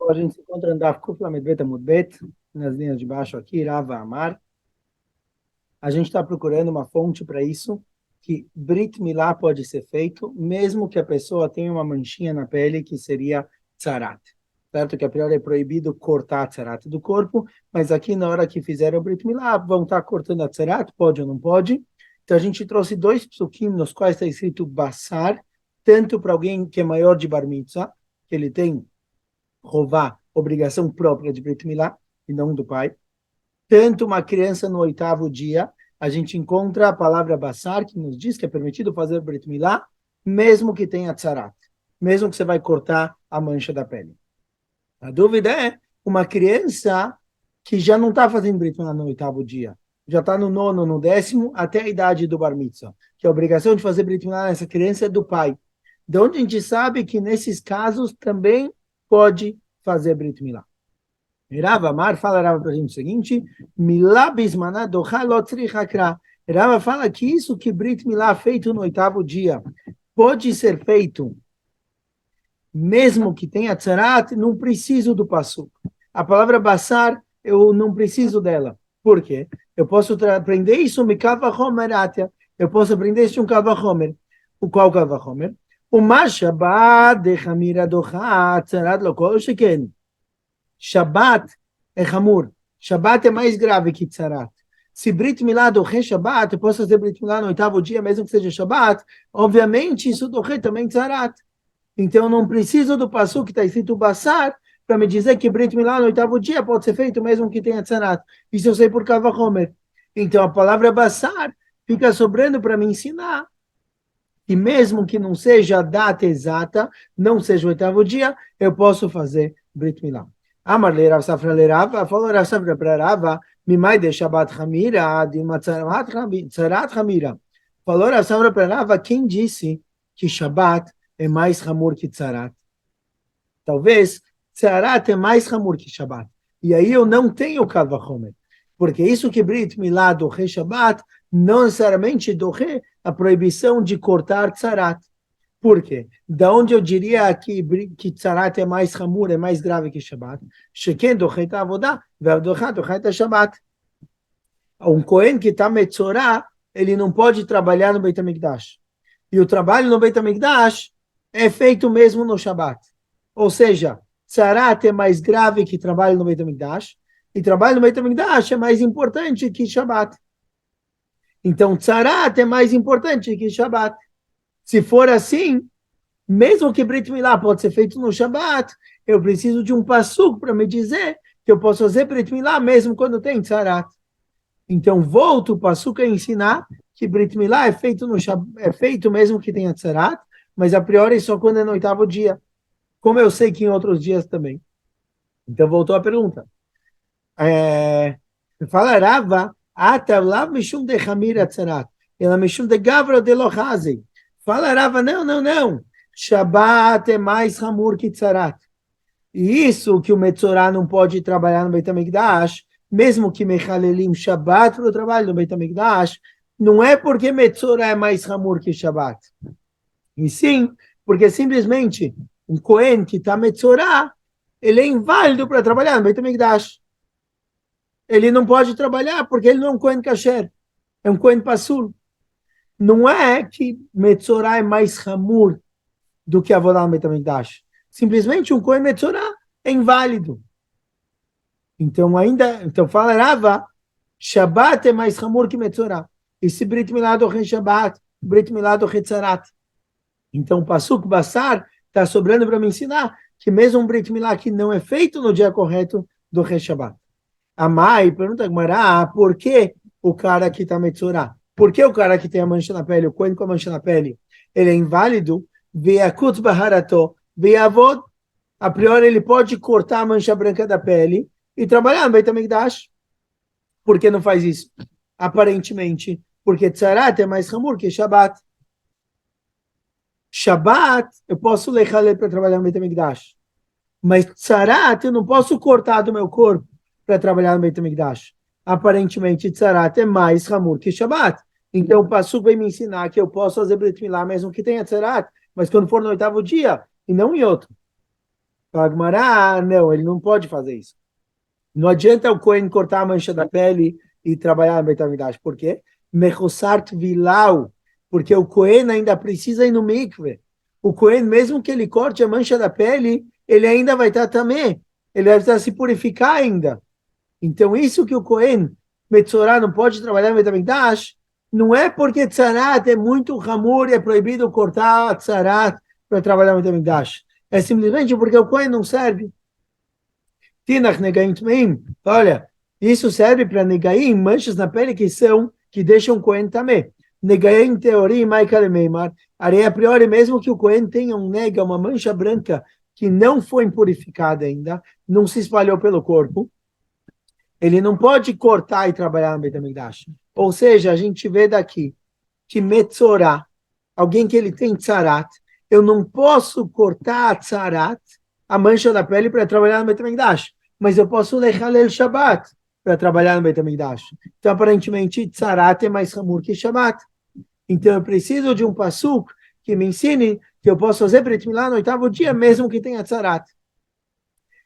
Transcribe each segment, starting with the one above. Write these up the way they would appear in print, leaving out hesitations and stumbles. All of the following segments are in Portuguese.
A gente se encontra no Daf Kuf Lamed Bet Amud Bet, nas linhas de baixo aqui, Rava Amar. A gente está procurando uma fonte para isso, que Brit Milá pode ser feito, mesmo que a pessoa tenha uma manchinha na pele, que seria tzarat. Certo que a priori é proibido cortar a tzarat do corpo, mas aqui na hora que fizeram o Brit Milá, vão estar cortando a tzarat, pode ou não pode. Então a gente trouxe dois psukim nos quais está escrito Basar, tanto para alguém que é maior de Bar Mitzvah, que ele tem roubar obrigação própria de Brit Milá, e não do pai. Tanto uma criança no oitavo dia, a gente encontra a palavra Basar, que nos diz que é permitido fazer Brit Milá, mesmo que tenha tzarat, mesmo que você vai cortar a mancha da pele. A dúvida é uma criança que já não está fazendo Brit Milá no oitavo dia, já está no nono, no décimo, até a idade do Bar Mitzvah, que a obrigação de fazer Brit Milá nessa criança é do pai. De onde a gente sabe que nesses casos também pode fazer Brit Milá. Rava Amar fala Rava para a gente o seguinte: Milá bismaná dochá lo tzricha kra. Rava fala que isso que Brit Milá feito no oitavo dia pode ser feito mesmo que tenha tzarat, não preciso do passuco. A palavra basar, eu não preciso dela. Por quê? Eu posso aprender isso me kava homer atia. Eu posso aprender isso de um kava homer. O qual kava homer? O mashabat de chamira dochá tzarat lokol sheken. Shabbat é hamur. Shabbat é mais grave que tzarat. Se Brit Milá doche Shabbat, eu posso fazer Brit Milá no oitavo dia, mesmo que seja Shabbat, obviamente isso doche também tzarat. Então eu não preciso do passo que está escrito Basar para me dizer que Brit Milá no oitavo dia pode ser feito mesmo que tenha tzarat. Isso eu sei por Kava Homer. Então a palavra Basar fica sobrando para me ensinar que mesmo que não seja a data exata, não seja o oitavo dia, eu posso fazer Brit Milá. Amar le Rav Safra le Rava, falou Rav Safra para Rava, Mimai de Shabbat Hamira, de uma Tzarat Hamira. Falou Rav Safra para Rava, quem disse que Shabbat é mais hamur que Tzarat? Talvez Tzarat é mais hamur que Shabbat. E aí eu não tenho Kal Vachomer. Porque isso que Brit Milá do Rei Shabbat, não necessariamente do Rei a proibição de cortar Tzarat. Por quê? Da onde eu diria que Tzarat é mais hamur, é mais grave que Shabbat? Sheken do Rei Tavodá, Ve'avdochá do Rei Shabbat. Um Cohen que está metzorá, ele não pode trabalhar no Beit HaMikdash. E o trabalho no Beit HaMikdash é feito mesmo no Shabbat. Ou seja, Tzarat é mais grave que trabalho no Beit HaMikdash, e trabalho no Beit HaMikdash é mais importante que Shabbat. Então, Tzarat é mais importante que Shabbat. Se for assim, mesmo que Brit Milá pode ser feito no Shabbat, eu preciso de um passuco para me dizer que eu posso fazer Brit Milá mesmo quando tem Tzarat. Então, volto o passuco a ensinar que Brit Milá é feito, é feito mesmo que tenha Tzarat, mas a priori só quando é no oitavo dia, como eu sei que em outros dias também. Então, voltou a pergunta. Fala Rava, Atavlav Mishum de Hamira Tzarat, ela Mishum de Gavra de Lohazi. Fala Rava, não. Shabbat é mais hamur que Tzarat. E isso que o Metzorah não pode trabalhar no Beit HaMikdash, mesmo que Mechalelim Shabbat para o trabalho no Beit HaMikdash, não é porque Metzorah é mais hamur que Shabbat. E sim, porque simplesmente um Cohen que está Metzorah, ele é inválido para trabalhar no Beit HaMikdash. Ele não pode trabalhar porque ele não é um Cohen Kasher, é um Cohen Passul. Não é que Metzorah é mais hamur do que Avodah no Beit HaMikdash. Simplesmente um Cohen Metzorah é inválido. Então fala Rava, Shabbat é mais hamur que Metzorah. E se Brit Milá do Rei Shabbat, Brit Milá do Rei Tzarat. Então o Pasuk Basar está sobrando para me ensinar que mesmo um Brit Milá que não é feito no dia correto do Rei Shabbat. A Mai pergunta a Gemara, por que o cara que está Metzorah? Por que o cara que tem a mancha na pele, o Cohen com a mancha na pele, ele é inválido? Ve'akut baharato, ve'avod. A priori ele pode cortar a mancha branca da pele e trabalhar no Beit HaMikdash. Por que não faz isso? Aparentemente, porque Tzarat é mais hamur que Shabbat. Shabbat, eu posso ler para trabalhar no Beit HaMikdash. Mas Tzarat, eu não posso cortar do meu corpo para trabalhar no Beit HaMikdash. Aparentemente, Tzarat é mais hamur que Shabbat. Então, o Passuco vai me ensinar que eu posso fazer Brit Milá mesmo que tenha Tzarat, mas quando for no oitavo dia, e não em outro. Fala Gemara, não, ele não pode fazer isso. Não adianta o Cohen cortar a mancha da pele e trabalhar no Beit HaMikdash. Por quê? Mechosart vilau. Porque o Cohen ainda precisa ir no mikve. O Cohen, mesmo que ele corte a mancha da pele, ele ainda vai estar também. Ele vai estar se purificar ainda. Então, isso que o Cohen, Metzorah, não pode trabalhar no Beit HaMikdash, não é porque Tzarat é muito ramur e é proibido cortar Tzarat para trabalhar no Beit HaMikdash. É simplesmente porque o Cohen não serve. Tinach negaim tmeim. Olha, isso serve para negaim, manchas na pele que deixam o Cohen também. Negaim teoria, Michael Meimar. A priori, mesmo que o Cohen tenha um nega, uma mancha branca que não foi purificada ainda, não se espalhou pelo corpo, ele não pode cortar e trabalhar no Beit HaMikdash. Ou seja, a gente vê daqui que Metzorah, alguém que ele tem tzarat, eu não posso cortar a tzarat, a mancha da pele, para trabalhar no Beit HaMikdash, mas eu posso lechalel Shabbat para trabalhar no Beit HaMikdash. Então, aparentemente, tzarat é mais hamur que Shabbat. Então, eu preciso de um pasuk que me ensine que eu posso fazer Brit Milá no oitavo dia, mesmo que tenha tzarat.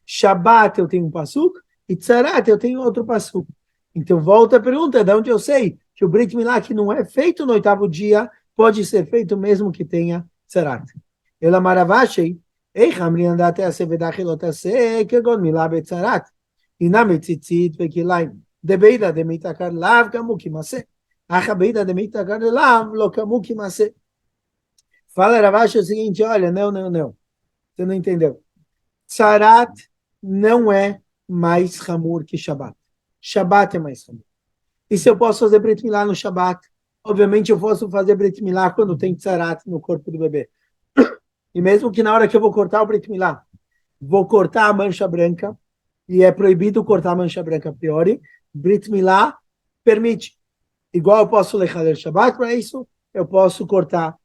Shabbat eu tenho um pasuk, e tzarat eu tenho outro pasuk. Então, volta a pergunta, de onde eu sei que o Brit Milá, que não é feito no oitavo dia, pode ser feito mesmo que tenha tzarat. Ela maravashei, איך אמרין דעתי עשה ודחי לא תעשה, כגון מילה בצרת. הנה מציצית וכליים. דביתא דמיתקר לאו כאמור כמעשה. אך הביתא דמיתקר לאו לא כאמור כמעשה. Fala Ravashi o seguinte, olha, não. Você não entendeu. Tzarat não é mais hamur que Shabbat. Shabbat é mais hamur. E se eu posso fazer Brit Milá no Shabbat? Obviamente eu posso fazer Brit Milá quando tem tzarat no corpo do bebê. E mesmo que na hora que eu vou cortar o Brit Milá, vou cortar a mancha branca, e é proibido cortar a mancha branca a priori, Brit Milá permite. Igual eu posso lechalel Shabbat para isso, eu posso cortar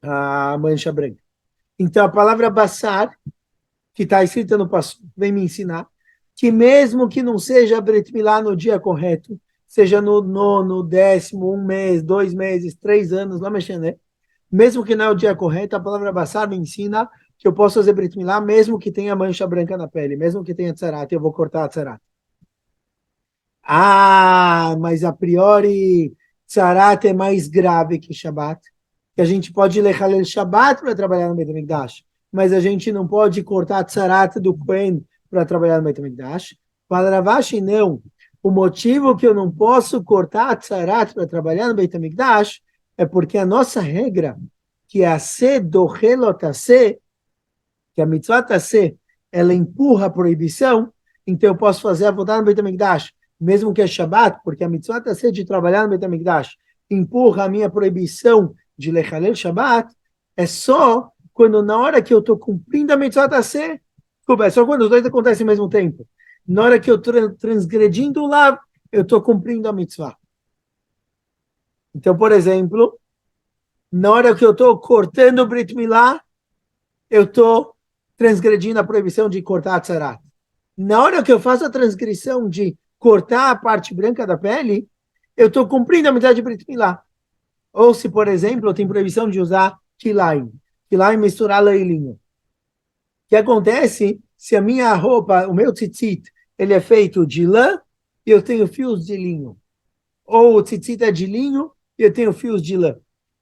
a mancha branca. Então a palavra basar, que está escrita no passo, vem me ensinar que mesmo que não seja Brit Milá no dia correto, seja no nono, décimo, 1 mês, 2 meses, 3 anos, não mexendo, né? Mesmo que não é o dia correto, a palavra basar me ensina que eu posso fazer Brit Milá mesmo que tenha mancha branca na pele, mesmo que tenha tzarat, eu vou cortar a tzarat. Ah, mas a priori tzarat é mais grave que Shabbat, que a gente pode lechalel Shabbat para trabalhar no Beit HaMikdash, mas a gente não pode cortar a tzarat do Kohen para trabalhar no Beit HaMikdash. Para Ravashi, não. O motivo que eu não posso cortar a tzarat para trabalhar no Beit HaMikdash é porque a nossa regra, que é a se dohelotase, que a mitzvah tase, ela empurra a proibição, então eu posso fazer a avodah no Beit HaMikdash, mesmo que é Shabbat, porque a mitzvah tase de trabalhar no Beit HaMikdash empurra a minha proibição de lechalel Shabbat, é só quando na hora que eu estou cumprindo a mitzvah tase, desculpa, é só quando os dois acontecem ao mesmo tempo. Na hora que eu estou transgredindo o lav, eu estou cumprindo a mitzvah. Então, por exemplo, na hora que eu estou cortando o Brit Milá, eu estou transgredindo a proibição de cortar a tzarat. Na hora que eu faço a transgressão de cortar a parte branca da pele, eu estou cumprindo a mitzvah de Brit Milá. Ou se, por exemplo, eu tenho proibição de usar kilaim. Kilaim misturar lã e linho. O que acontece se a minha roupa, o meu tzitzit, ele é feito de lã e eu tenho fios de linho? Ou o tzitzit é de linho e eu tenho fios de lã.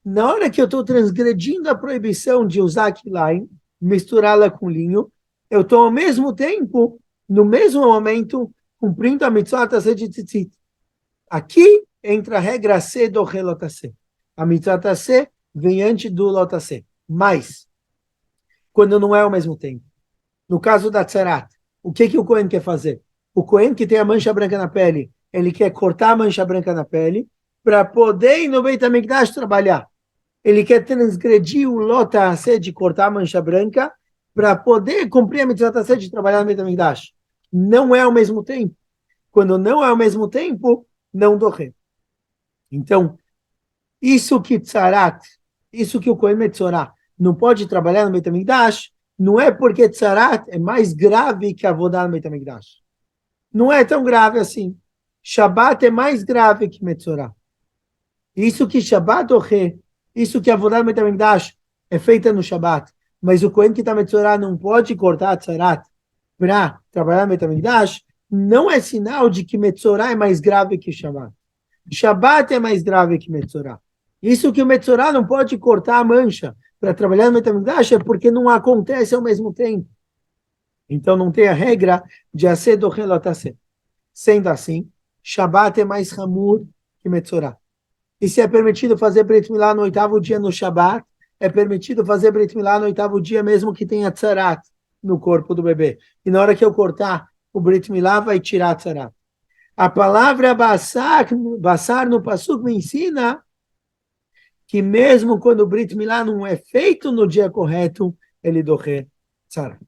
Na hora que eu estou transgredindo a proibição de usar kilaim, misturá-la com linho, eu estou ao mesmo tempo, no mesmo momento, cumprindo a mitzvah tase de tzitzit. Aqui entra a regra C do relotase. A mitzvah tase vem antes do lotase. Mas, quando não é ao mesmo tempo, no caso da tzarat, o que o Cohen quer fazer? O Cohen que tem a mancha branca na pele, ele quer cortar a mancha branca na pele para poder ir no Beit HaMikdash trabalhar. Ele quer transgredir o lotase de cortar a mancha branca para poder cumprir a mitzvah tase de trabalhar no Beit HaMikdash. Não é ao mesmo tempo. Quando não é ao mesmo tempo, não dorre. Então, isso que tzarat, isso que o Kohen Metzorah não pode trabalhar no Beit HaMikdash, não é porque tzarat é mais grave que a avodah no Beit HaMikdash. Não é tão grave assim. Shabbat é mais grave que Metzorah. Isso que Shabbat dorre, isso que a avodah no Beit HaMikdash é feita no Shabbat, mas o Cohen que está Metzorah não pode cortar Tzarat para trabalhar no Beit HaMikdash, não é sinal de que Metzorah é mais grave que Shabbat. Shabbat é mais grave que Metzorah. Isso que o Metzorah não pode cortar a mancha para trabalhar no Beit HaMikdash é porque não acontece ao mesmo tempo. Então não tem a regra de Aseh Dochen Lo Taseh. Sendo assim, Shabbat é mais Hamur que Metzorah. E se é permitido fazer Brit Milá no oitavo dia no Shabbat, é permitido fazer Brit Milá no oitavo dia mesmo que tenha Tzarat no corpo do bebê. E na hora que eu cortar, o Brit Milá vai tirar Tzarat. A palavra Basar no Pasuk me ensina que mesmo quando o Brit Milá não é feito no dia correto, ele dorre Tzarat.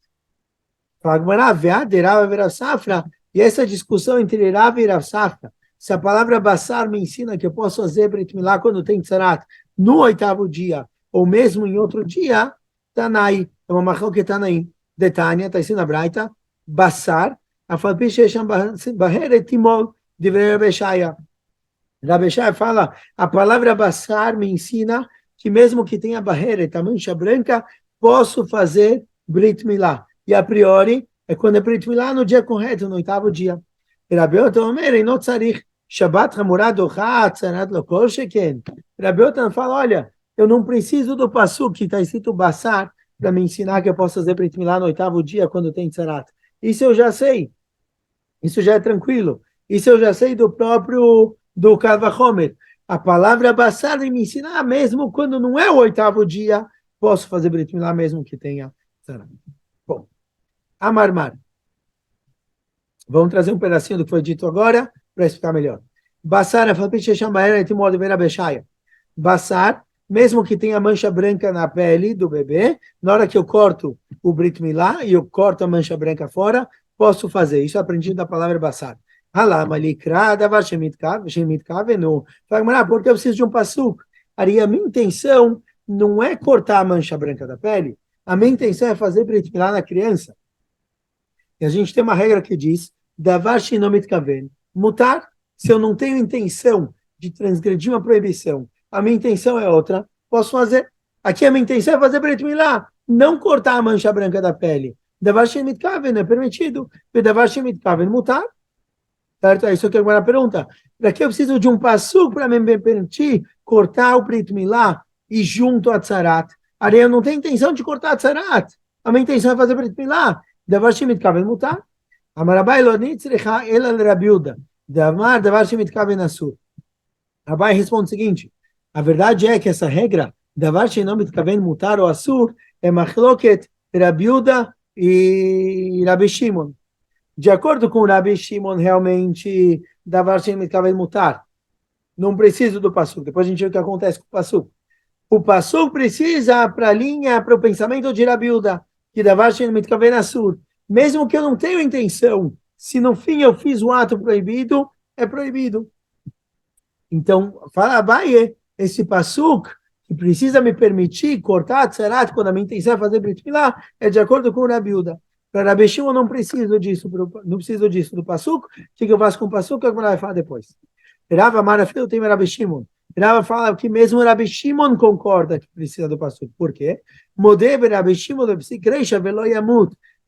E essa discussão entre Rav e Rav Safra, se a palavra Basar me ensina que eu posso fazer Brit Milá quando tem Tzarat no oitavo dia, ou mesmo em outro dia, Tanai, é uma machal que Tanaim. Detânia, está escrito na Braita, Basar, a Falpi Shesham Baheret Timol, de Rabeshaya. Rabeshaya fala, a palavra Basar me ensina que mesmo que tenha Baheret, a mancha branca, posso fazer Brit Milá. E a priori, é quando é Brit Milá no dia correto, no oitavo dia. Rabi Omer, não tzarich, Shabbat Hamurad Ochat, Tzarat Lokol Sheken. Rabi Omer fala, olha, eu não preciso do Pasuk que está escrito Basar para me ensinar que eu posso fazer Brit Milá no oitavo dia quando tem Tzarat. Isso eu já sei. Isso já é tranquilo. Isso eu já sei do próprio do Kal Vachomer. A palavra Basar me ensina, mesmo quando não é o oitavo dia, posso fazer Brit Milá mesmo que tenha Tzarat. Bom, Amarmar. Vamos trazer um pedacinho do que foi dito agora para explicar melhor. Basar, Basar, mesmo que tenha mancha branca na pele do bebê, na hora que eu corto o Brit Milá e eu corto a mancha branca fora, posso fazer. Isso eu aprendi da palavra Basar. Porque eu preciso de um passuco. Aí a minha intenção não é cortar a mancha branca da pele, a minha intenção é fazer Brit Milá na criança. E a gente tem uma regra que diz, Davar Shinomit Kaven, mutar, se eu não tenho intenção de transgredir uma proibição, a minha intenção é outra, posso fazer. Aqui a minha intenção é fazer Brit Milá, não cortar a mancha branca da pele. Davar Shinomit Kaven é permitido, e Davar Shinomit Kaven mutar. Certo? É isso que agora pergunta. Para que eu preciso de um passuco para me permitir cortar o Brit Milá e junto a Tzarat? Aí eu não tenho intenção de cortar a Tzarat. A minha intenção é fazer Brit Milá. דבר שמתכוון מותר. אמר רבי לא אני צריכה אלא לרבי יהודה. דבר שמתכוון אסור. Rabai responde o seguinte, a verdade é que essa regra, דבר שאינו מתכוון מותר ou אסור, é מחלוקת Rabi Yehuda e Rabi Shimon. De acordo com Rabi Shimon, realmente, דבר שאינו מתכוון מותר. Não preciso do passuco. Depois a gente vê o que acontece com o passuco. O passuco precisa para a linha, para o pensamento de Rabi Yehuda. Que davar she'eino mitkaven asur, mesmo que eu não tenha intenção, se no fim eu fiz o ato proibido, é proibido. Então, fala Abaye, esse pasuk, que precisa me permitir cortar a tzarat quando a minha intenção é fazer Brit Milá, é de acordo com o Rabi Yehuda. Para Rabi Shimon eu não preciso disso do pasuk. O que eu faço com o pasuk? Que eu vou falar depois. Rava Amar filho tem Rabi Shimon. Rava fala que mesmo Rabi Shimon concorda que precisa do pasuk. Por quê? Rabi Shimon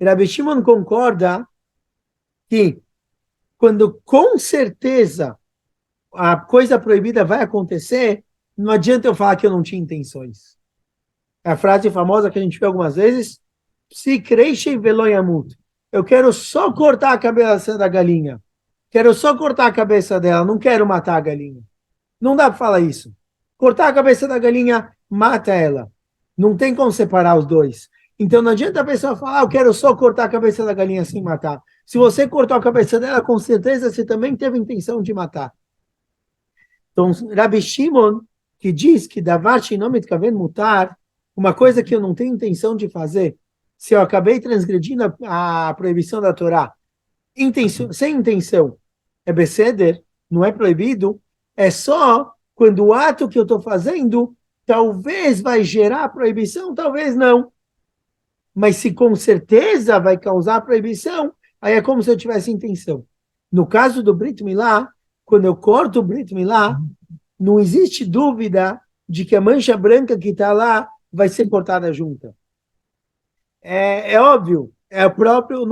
Rabi Shimon concorda que quando com certeza a coisa proibida vai acontecer, não adianta eu falar que eu não tinha intenções. É a frase famosa que a gente vê algumas vezes, eu quero só cortar a cabeça da galinha. Quero só cortar a cabeça dela, não quero matar a galinha. Não dá para falar isso. Cortar a cabeça da galinha, mata ela. Não tem como separar os dois. Então não adianta a pessoa falar, eu quero só cortar a cabeça da galinha sem matar. Se você cortou a cabeça dela, com certeza você também teve intenção de matar. Então, Rabi Shimon, que diz que davar she'eino mitkaven mutar, uma coisa que eu não tenho intenção de fazer, se eu acabei transgredindo a proibição da Torá, sem intenção, é beseder, não é proibido, é só quando o ato que eu estou fazendo talvez vai gerar proibição, talvez não. Mas se com certeza vai causar proibição, aí é como se eu tivesse intenção. No caso do Brit Milá, quando eu corto o Brit Milá, não existe dúvida de que a mancha branca que está lá vai ser cortada junta. É óbvio, é o próprio,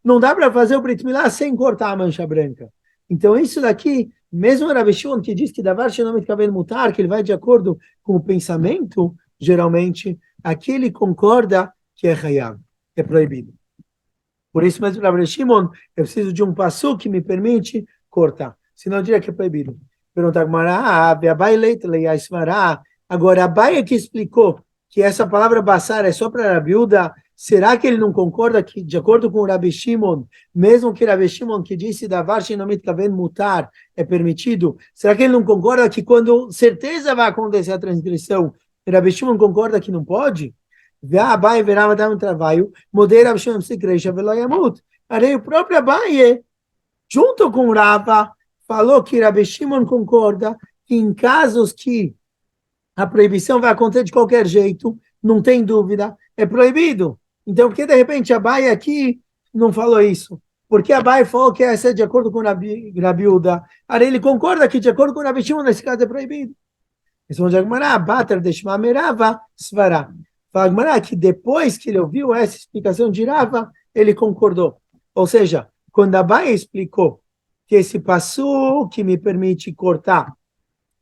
não dá para fazer o Brit Milá sem cortar a mancha branca. Então, isso daqui, mesmo o Rabi Shimon que diz que Davar Shenomit Kaven Mutar, que ele vai de acordo com o pensamento, geralmente, aqui ele concorda que é Hayav, que é proibido. Por isso mesmo, Rabi Shimon, eu preciso de um passo que me permite cortar. Senão eu diria que é proibido. Pergunta Abai Leite Leiasmará. Agora, Abai é que explicou que essa palavra Bassar é só para Rabiúda. Será que ele não concorda que, de acordo com o Rabi Shimon, mesmo que Rabi Shimon que disse Davar Shenomit Kaven Mutar é permitido, será que ele não concorda que quando certeza vai acontecer a transgressão, Rabi Shimon concorda que não pode? Abai verava dar um trabalho, modei Rabi Shimon se cresça velo yamut. Aí o próprio Abai, junto com Rava, falou que Rabi Shimon concorda que em casos que a proibição vai acontecer de qualquer jeito, não tem dúvida, é proibido. Então, por que de repente a Baia aqui não falou isso? Porque a Baia falou que essa é de acordo com Rabi Uda. Aí ele concorda que de acordo com Rabi Shimon, nesse caso é proibido. Responde a Gemara, Bater de Shema Merava, Svará. Fala a Gemara que depois que ele ouviu essa explicação de Rava, ele concordou. Ou seja, quando a Baia explicou que esse passo que me permite cortar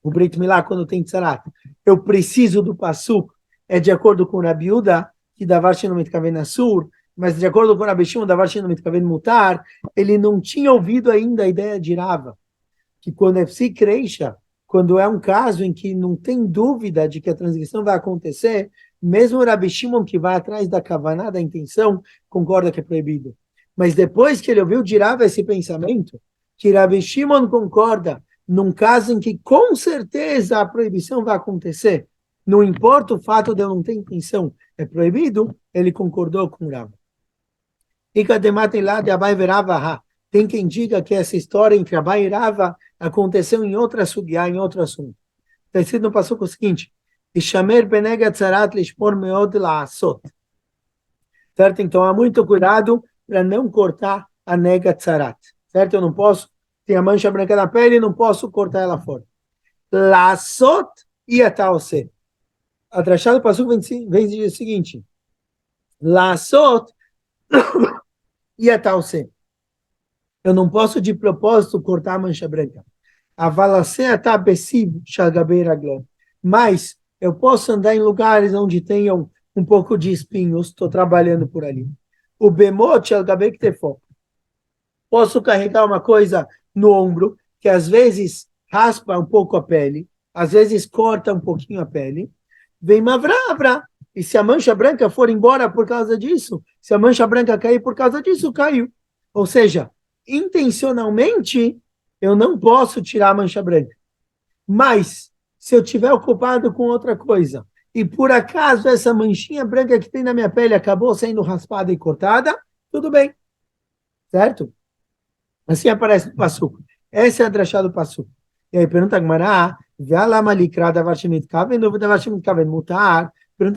o Brit Milá quando tem tzarat, eu preciso do passo, é de acordo com Rabi Uda, que Davar Shenomit Kaven Asur, mas de acordo com Rabi Shimon, Davar Shenomit Kaven Mutar, ele não tinha ouvido ainda a ideia de Rava, que quando é psicreixa, quando é um caso em que não tem dúvida de que a transgressão vai acontecer, mesmo o Rabi Shimon, que vai atrás da kavaná, da intenção, concorda que é proibido. Mas depois que ele ouviu de Rava esse pensamento, que Rabi Shimon concorda num caso em que com certeza a proibição vai acontecer, não importa o fato de eu não ter intenção, é proibido, ele concordou com Rava. E Kadematem lá de Abai Verava, tem quem diga que essa história entre Abai e Rava aconteceu em outra sugiá, em outro assunto. Está escrito no passuco o seguinte: Ishamer benega tzarat lishmor meod la'asot. Certo? Então, há muito cuidado para não cortar a nega tzarat. Certo? Eu não posso, tem a mancha branca na pele, não posso cortar ela fora. La'asot e ataose. A drachá do passuco vem dizer o seguinte: La'asot e ataose. Eu não posso de propósito cortar a mancha branca. Mas eu posso andar em lugares onde tenham um pouco de espinhos, estou trabalhando por ali. O bemote al-gabei-ktefo. Posso carregar uma coisa no ombro, que às vezes raspa um pouco a pele, às vezes corta um pouquinho a pele. Vem mavra. E se a mancha branca for embora por causa disso, se a mancha branca cair por causa disso, caiu. Ou seja, intencionalmente, eu não posso tirar a mancha branca. Mas, se eu tiver ocupado com outra coisa, e por acaso essa manchinha branca que tem na minha pele acabou sendo raspada e cortada, tudo bem. Certo? Assim aparece no passuco. Essa é a drachá do passuco. E aí pergunta a Gemara, pergunta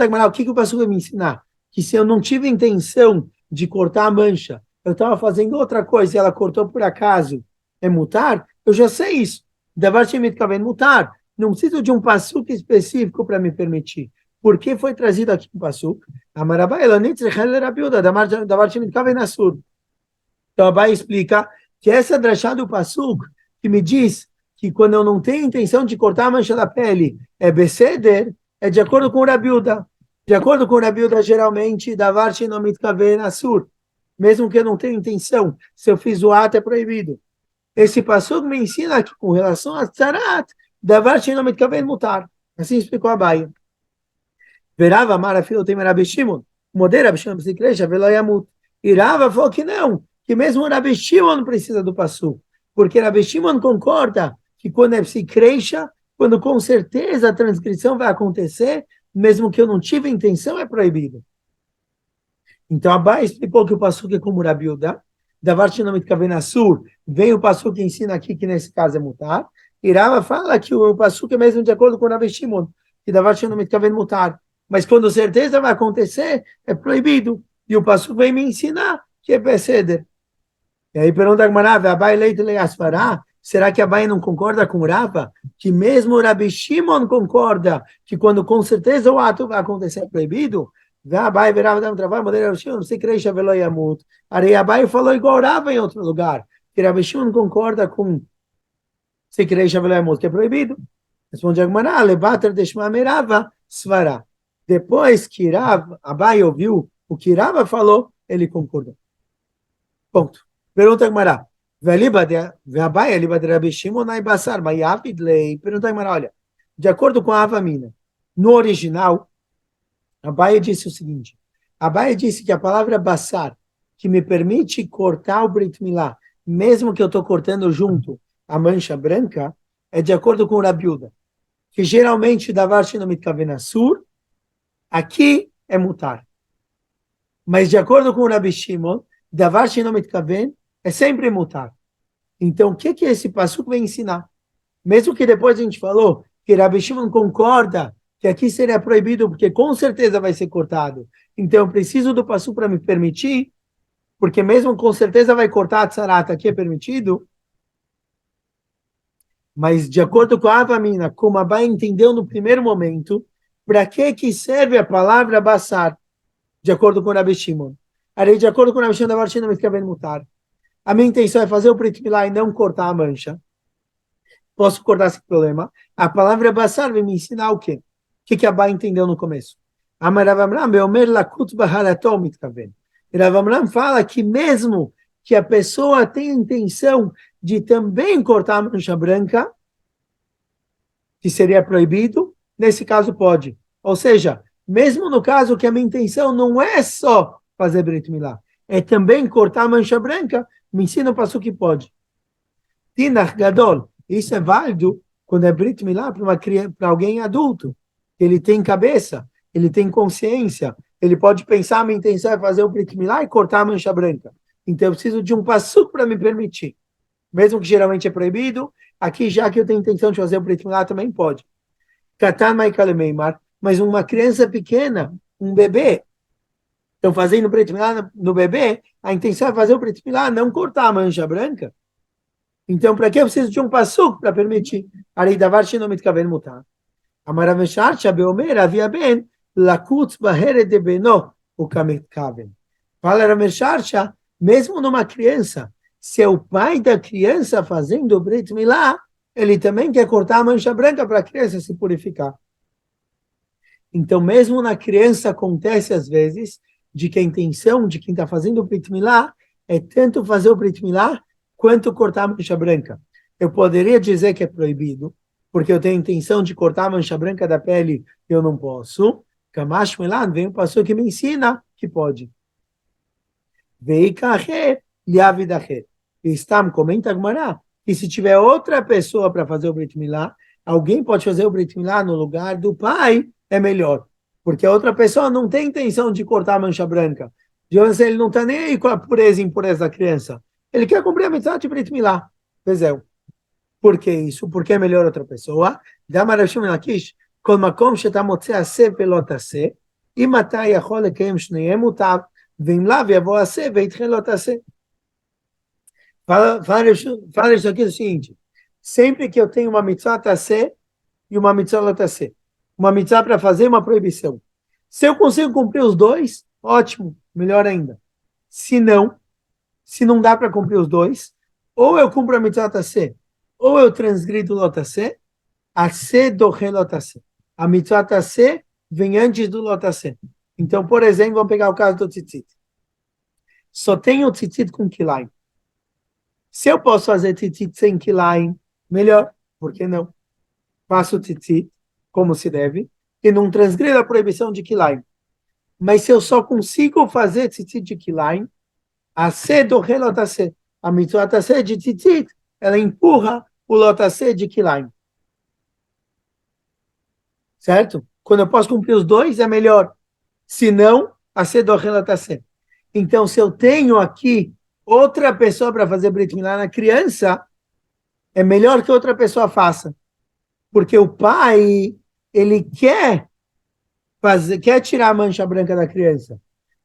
a Gemara, o que o passuco vai me ensinar? Que se eu não tive intenção de cortar a mancha, eu estava fazendo outra coisa e ela cortou por acaso, é mutar? Eu já sei isso. Davar shemit kaven mutar. Não preciso de um passuco específico para me permitir. Por que foi trazido aqui um passuco? Amarabá elanit zechel rabiuda, davar shemit kaven asur. Então, Abai explica que essa drachá do passuco, que me diz que quando eu não tenho intenção de cortar a mancha da pele, é beceder, é de acordo com o Rabiuda. De acordo com o Rabiuda, geralmente, davar shenomit kaven asur. Mesmo que eu não tenha intenção, se eu fiz o ato, é proibido. Esse passuco me ensina que, com relação a tzarat, davar shenomit kaven mutar. Assim explicou Abai. Verava amar a filho tem Rabi Shimon, modera Rabi Shimon psicreja, velo yamut. E Rava falou que não, que mesmo o Rabi Shimon precisa do passuco, porque Rabi Shimon concorda que quando é psicreja, quando com certeza a transgressão vai acontecer, mesmo que eu não tive intenção, é proibido. Então Abai explicou que o passuco é como Rabi Uda, davar shenomit kaven asur, vem o passuco que ensina aqui que nesse caso é mutar, e Rava fala que o passuco é mesmo de acordo com Rabi Shimon, que davar shenomit kaven mutar, mas quando certeza vai acontecer, é proibido. E o passuco vem me ensinar que é beceder. E aí pergunta a Gemara, Abai leite leasfará, será que Abai não concorda com Rava? Que mesmo Rabi Shimon concorda que quando com certeza o ato vai acontecer é proibido? Abai virava Adam Travai, modelo Rabi Shimon, se creia Shavelo Yamut. Aí Abai falou igual Rava em outro lugar, que Rabi Shimon concorda com se creia Shavelo Yamut, que é proibido. Responde Agmará, Levater Deshma Merava, Svara. Depois que Abai ouviu o que Rava falou, ele concordou. Ponto. Pergunta Agmará. Abai, Elibad Rabi Shimon, Naibasar, Mayavid Lei. Pergunta Agmará, olha, de acordo com a Avamina, no original, Abaia disse o seguinte, Abaia disse que a palavra basar, que me permite cortar o Brit Milá, mesmo que eu estou cortando junto a mancha branca, é de acordo com o Rabiuda, que geralmente davar shino mitkaven asur, aqui é mutar. Mas de acordo com o Rabi Shimon, davar shino mitkaven é sempre mutar. Então, o que esse passuco vem ensinar? Mesmo que depois a gente falou que Rabi Shimon concorda que aqui seria proibido, porque com certeza vai ser cortado. Então, eu preciso do passuco para me permitir, porque mesmo com certeza vai cortar a tzarata, aqui é permitido. Mas, de acordo com a Avamina, como a Abai entendeu no primeiro momento, para que serve a palavra basar, de acordo com o Rabi Shimon? Aí, de acordo com o Rabi Shimon, da Shimon, me mutar. A minha intenção é fazer o Brit Milá e não cortar a mancha. Posso cortar sem problema. A palavra basar vem me ensinar o quê? O que a Abai entendeu no começo? Rav Amram fala que mesmo que a pessoa tenha intenção de também cortar a mancha branca, que seria proibido, nesse caso pode. Ou seja, mesmo no caso que a minha intenção não é só fazer Brit Milá, é também cortar a mancha branca, me ensina o passo que pode. Tinach Gadol, isso é válido quando é Brit Milá para alguém adulto. Ele tem cabeça, ele tem consciência, ele pode pensar, minha intenção é fazer o Brit Milá e cortar a mancha branca. Então eu preciso de um passuco para me permitir. Mesmo que geralmente é proibido, aqui já que eu tenho intenção de fazer o Brit Milá também pode. Katan Maikale Meimar, mas uma criança pequena, um bebê, estão fazendo o Brit Milá no bebê, a intenção é fazer o Brit Milá, não cortar a mancha branca. Então, para que eu preciso de um passuco para permitir? Ari davar sheno mitkaven mutar. Amarav Mesharsha beomer havia ben lakutz baheret de beno o kamitkaven. Fala Rav Mesharsha, mesmo numa criança, se é o pai da criança fazendo o Brit Milá, ele também quer cortar a mancha branca para a criança se purificar. Então, mesmo na criança acontece às vezes de que a intenção de quem está fazendo o Brit Milá é tanto fazer o Brit Milá quanto cortar a mancha branca. Eu poderia dizer que é proibido, porque eu tenho a intenção de cortar a mancha branca da pele e eu não posso. Kamash Milan, vem um pastor que me ensina que pode. Veikacher, Yavidacher. Estam, comenta Agmará, que se tiver outra pessoa para fazer o Brit Milá, alguém pode fazer o Brit Milá no lugar do pai, é melhor. Porque a outra pessoa não tem intenção de cortar a mancha branca. Ele não está nem aí com a pureza e impureza da criança. Ele quer cumprir a mitzvah de Brit Milá. Bezeu. Por que isso? Porque é melhor outra pessoa. Dá Marashim Lakish, Kol Makom Sheta Motze Ase Pelot Ase, e Matai Yachol Lekayem Shneiem Mutav, Vem lá, Yavo Ase, Veitchen Lot Ase. Fala isso aqui é o seguinte, sempre que eu tenho uma mitzvah Tase e uma mitzvah Lot Ase, uma mitzvah para fazer uma proibição, se eu consigo cumprir os dois, ótimo, melhor ainda. Se não dá para cumprir os dois, ou eu cumpro a mitzvah Tase, ou eu transgrido o Lotase, a C do Relotase. A mitzvah Tase vem antes do Lotase. Então, por exemplo, vamos pegar o caso do tzitzit. Só tenho tzitzit com kilaim. Se eu posso fazer tzitzit sem kilaim, melhor. Por que não? Faço tzitzit como se deve e não transgrido a proibição de kilaim. Mas se eu só consigo fazer tzitzit de kilaim, a C do Relotase, a mitzvah Tase de tzitzit, ela empurra o Lotase de kilaim. Certo? Quando eu posso cumprir os dois, é melhor. Se não, a Sedorrela está certo. Então, se eu tenho aqui outra pessoa para fazer Brit Milá na criança, é melhor que outra pessoa faça. Porque o pai, ele quer tirar a mancha branca da criança.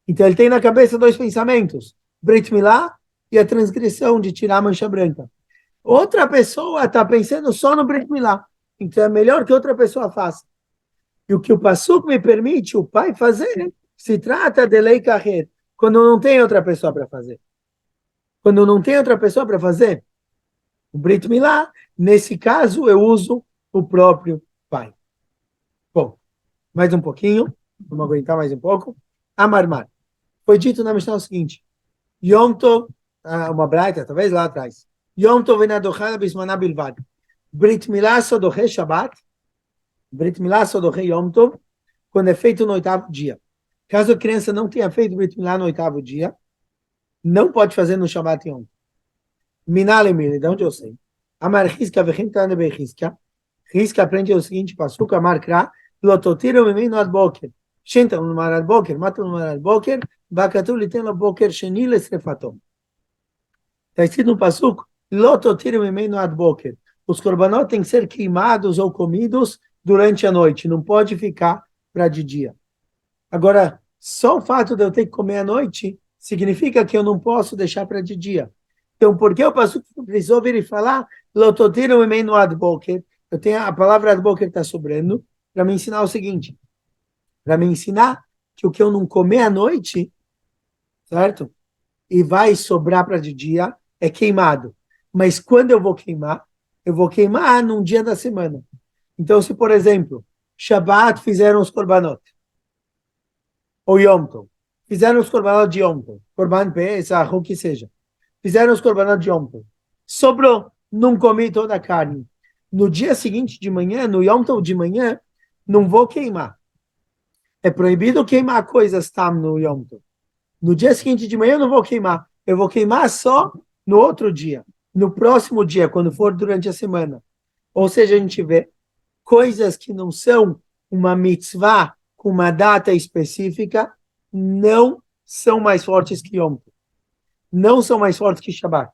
Então, ele tem na cabeça dois pensamentos. Brit Milá e a transgressão de tirar a mancha branca. Outra pessoa está pensando só no Brit Milá. Então, é melhor que outra pessoa faça. E o que o Passuco me permite o pai fazer, Se trata de lei carrer, quando não tem outra pessoa para fazer. Quando não tem outra pessoa para fazer, o Brit Milá, nesse caso, eu uso o próprio pai. Bom, mais um pouquinho, vamos aguentar mais um pouco. Amarmar. Foi dito na Mishnah o seguinte, Yom Tov, uma braita, talvez lá atrás, Yom Tov venadochana bismaná bilvad. Brit Milá sodoche Shabbat, Brit Milá sodoche Yom Tov, quando é feito no oitavo dia. Caso a criança não tenha feito Brit Milá no oitavo dia, não pode fazer no Shabbat Yom. Minale mile, de onde eu sei? Amar Rizka vechim tane be Rizka. Rizka aprende o seguinte, Pasuk, Amar Kra, Lototiru mimeno ad boker. Shentam no mar ad boker, matam no mar ad boker, Bakatu litem lo boker sheni lesrefatom. Está escrito no Pasuk, Lototiru mimeno ad boker. Os korbanot têm que ser queimados ou comidos durante a noite, não pode ficar para de dia. Agora, só o fato de eu ter que comer à noite significa que eu não posso deixar para de dia. Então, por que o Pasuk precisou vir e falar Lototiru mimeno ad boker? Eu tenho a palavra ad boker está sobrando para me ensinar o seguinte, para me ensinar que o que eu não comer à noite, certo? E vai sobrar para de dia, é queimado. Mas quando eu vou queimar num dia da semana. Então, se, por exemplo, Shabbat fizeram os korbanot, ou Yom Tov, fizeram os korbanot de Yom Tov, Korban Pesach, o que seja, fizeram os korbanot de Yom Tov, sobrou, não comi toda a carne. No dia seguinte de manhã, no Yom Tov de manhã, não vou queimar. É proibido queimar coisas tam no Yom Tov. No dia seguinte de manhã eu não vou queimar. Eu vou queimar só no outro dia. No próximo dia, quando for durante a semana. Ou seja, a gente vê coisas que não são uma mitzvah com uma data específica, não são mais fortes que Yom Tov. Não são mais fortes que Shabbat.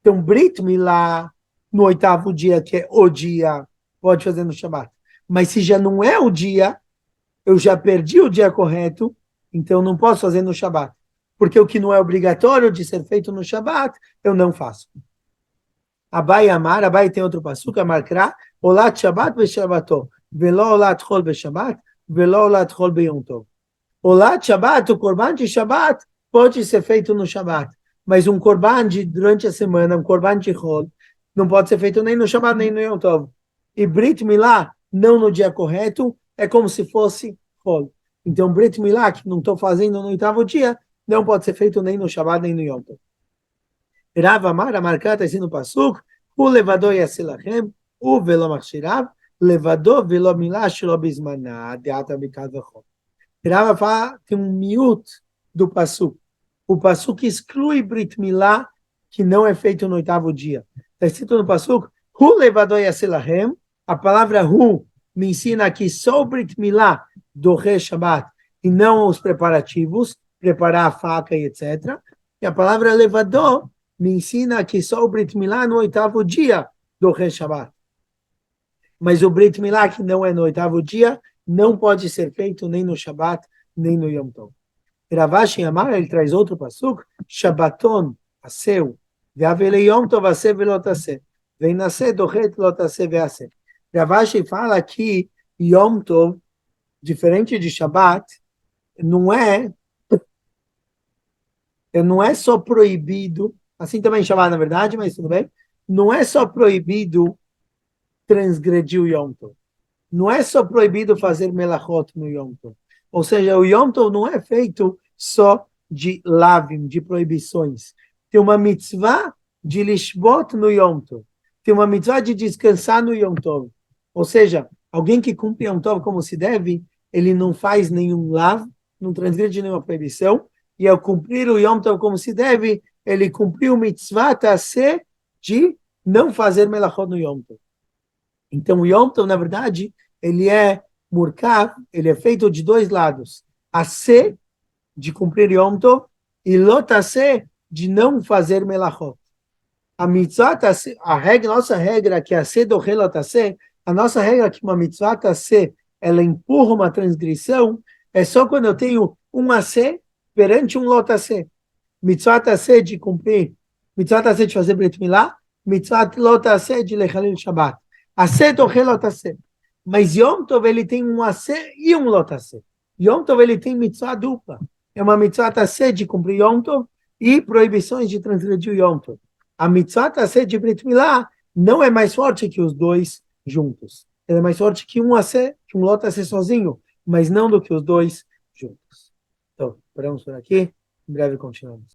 Então, Brit Milá, no oitavo dia, que é o dia, pode fazer no Shabbat. Mas se já não é o dia, eu já perdi o dia correto, então não posso fazer no Shabbat. Porque o que não é obrigatório de ser feito no Shabbat, eu não faço. Abai Amar, Abai tem outro passuca, Amar Kra, Olat Shabbat be-Shabbato, Velo Olat Chol be-Shabbat, Velo Olat Chol be-Yom Tov. Olat Shabbat, o korban de Shabbat, pode ser feito no Shabbat. Mas um korban durante a semana, um korban de Chol, não pode ser feito nem no Shabbat, nem no Yom Tov. E Brit Milá, não no dia correto, é como se fosse Chol. Então, Brit Milá, que não estou fazendo no oitavo dia, não pode ser feito nem no Shabbat, nem no Yom Tov. Rav Amar, Amarkat, está no Pasuk, o levador yasilachem, o velo machirav, levador velo milá shelo bismaná, deata bikad vachol. Rav fala, tem um miut do Pasuk. O Pasuk exclui Brit Milá, que não é feito no oitavo dia. Está escrito no Pasuk, hu levador yasilachem, a palavra hu me ensina que só o Brit Milá do Rei Shabbat, e não os preparativos, preparar a faca e etc. E a palavra levador me ensina que só o Brit Milá no oitavo dia do Rei Shabbat. Mas o Brit Milá, que não é no oitavo dia, não pode ser feito nem no Shabbat, nem no Yom Tov. Ravashi Amar, ele traz outro pasuk, Shabbaton, aseu, ve'avele Yom Tov, aseu ve'lotaseu, ve'naseh dochet lotaseu ve'aseu. Ravashi fala que Yom Tov, diferente de Shabbat, não é só proibido, assim também Shabbat na verdade, mas tudo bem, não é só proibido transgredir o Yom Tov. Não é só proibido fazer melachot no Yom Tov. Ou seja, o Yom Tov não é feito só de lavim, de proibições. Tem uma mitzvah de lishbot no Yom Tov. Tem uma mitzvah de descansar no Yom Tov. Ou seja, alguém que cumpre Yom Tov como se deve, ele não faz nenhum lav, não transgride nenhuma proibição, e ao cumprir o Yom Tov como se deve, ele cumpriu o mitzvah tasseh de não fazer melachot no Yom Tov. Então, o Yom Tov, na verdade, ele é murkav, ele é feito de dois lados. Aseh, de cumprir Yom Tov, e lotaseh, de não fazer melachot. A mitzvah tasseh, nossa regra que é aseh do relotaseh, a nossa regra que uma mitzvah tasseh, ela empurra uma transgressão, é só quando eu tenho um aseh perante um lotaseh. Mitzvah tasseh de cumprir, mitzvah tasseh de fazer Brit Milá, mitzvah lotaseh de lechalil Shabbat. Aseh do relotaseh. Mas Yom Tov ele tem um aseh e um lotaseh. Yom Tov ele tem mitzvah dupla. É uma mitzvah tassé de cumprir Yom Tov e proibições de transgredir Yom Tov. A mitzvah tassé de Brit Milá não é mais forte que os dois juntos. Ela é mais forte que um assé, que um lot assé sozinho, mas não do que os dois juntos. Então, paramos por aqui. Em breve continuamos.